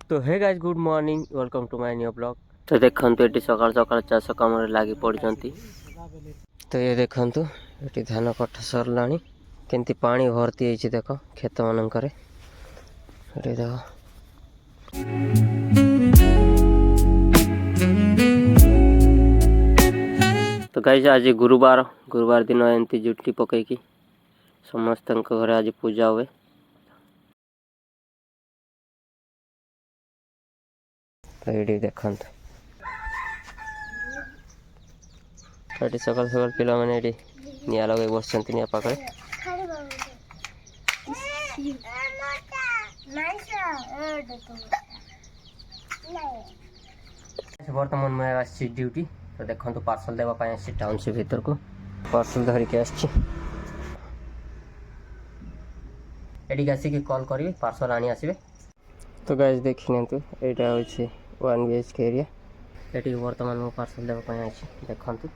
तो hey guys good morning welcome to my new blog. तो देखंतु एटी सकाळ सकाळ चाष काम रे लागी पड़चंती। तो ये देखंतु एटी धान कटा सरलानी केंती पानी भर्ती होईछि देखो खेत मानकरे एटी देखो। तो गाइस आज गुरुवार दिन एंती जुटी पकईकी समस्त घरे आज पूजा हुए। तो ये देखंतु ये सकाल सकाल पिला माने ये निया लगे बसचंती निया पाखरे। बर्तमान मैं आसी ड्यूटी। तो देखंतु पार्सल देवा पाए आसी टाउनशिप भीतर को पार्सल धरिक आसी एडी आसिक कॉल करी पार्सल आनी आसबे। तो गाइस देखिनतु एटा होछि 1 BHK एरिया एटी बर्तमान मो पार्सल देवा पाए आसी देखंतु।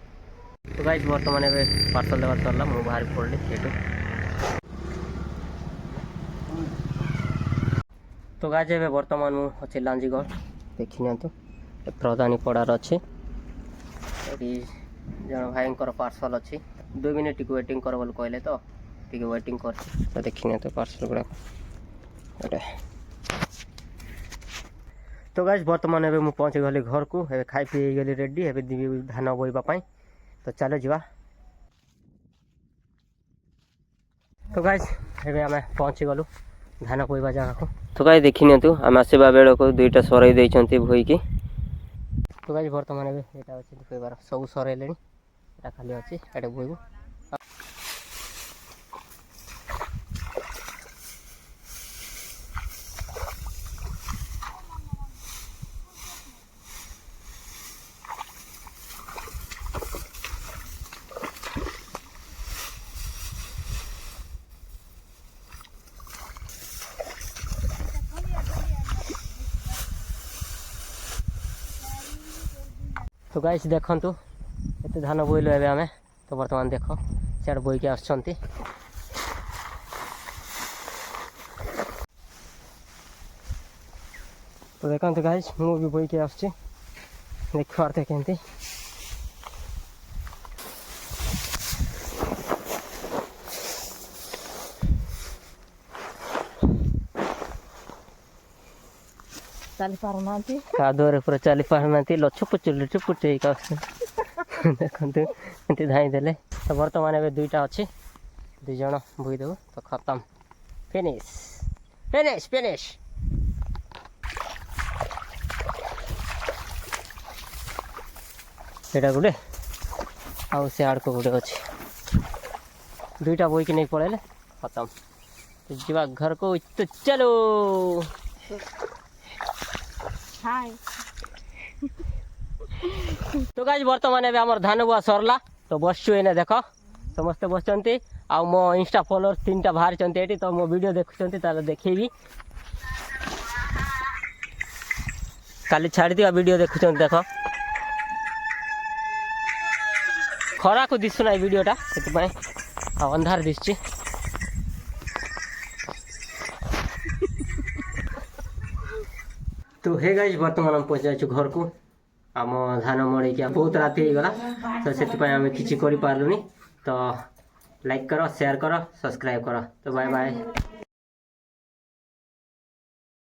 तो गाइस बर्तमान ए पार्सल देवा सरला मु बाहर पड़ली एटू। तो गाइस ए बर्तमान मु अछि लांजीगढ़ देखिनतु प्रधानी पड़ार अच्छे जन भाई पार्सल अच्छी 2 मिनट वेटिंग कर बोल कहले तो टी वेटिंग कर। तो देखने तो पार्सल गुड़ा तो गाइस बर्तमान एबे मु पहुँच गली घर को एबे खाई पी गली रेडी एबे धान बोईबा पाई। तो चलो जीवा। तो गाइस एबे आमे पहुँची गलु धान बोईबा जगह को। तो गाइस देखिने तू आम आसवा बेल को दुईटा सरई देइछंती भोई की। तो गाइस बर्तमान एबे एटा अछि दुईबार सब सरैलेनी एटा खाली अछि एटा बोइबो। तो गाइस देखंतु एते धान बोइलो एबे आमे। तो वर्तमान देखो सियाड़ बोई के आछंती। तो देखंतु गाइस मु भी बोई के आछी देखो आरते केंती चली पार नांती कादोरे पूरा चली पार नांती लछपुचुल चुपुचे का देखंतु एंती धाई देले। तो वर्तमान एबे दुईटा अछि दुई जण बोई देबो तो खत्म फिनिश फिनिश फिनिश। एटा गुडे आउ से आड़ को गुडे अछि दुईटा बोई के नहीं पड़ेले खत्म। तो जीवा घर को तो चलो हाय। तो गाइस वर्तमान एबे हमर धान बुआ सरला तो बसछु एने देखो समस्त बसचंती आ मो इंस्टा फॉलोअर 3टा बाहर चंती एटी। तो मो वीडियो देखुचंती ताले देखैबी काली छाड़ दिया वीडियो देखुचंती देखो खरा को दिसु ना वीडियोटा सेति पय आ अंधार दिसची। तो हे गाइस वर्तमान हम पहुंच जाइछु घर को आम धान मड़े क्या बहुत राति हो गला। तो से आम किसी कर पार्लुनी। तो लाइक करो शेयर करो सब्सक्राइब करो। तो बाय बाय।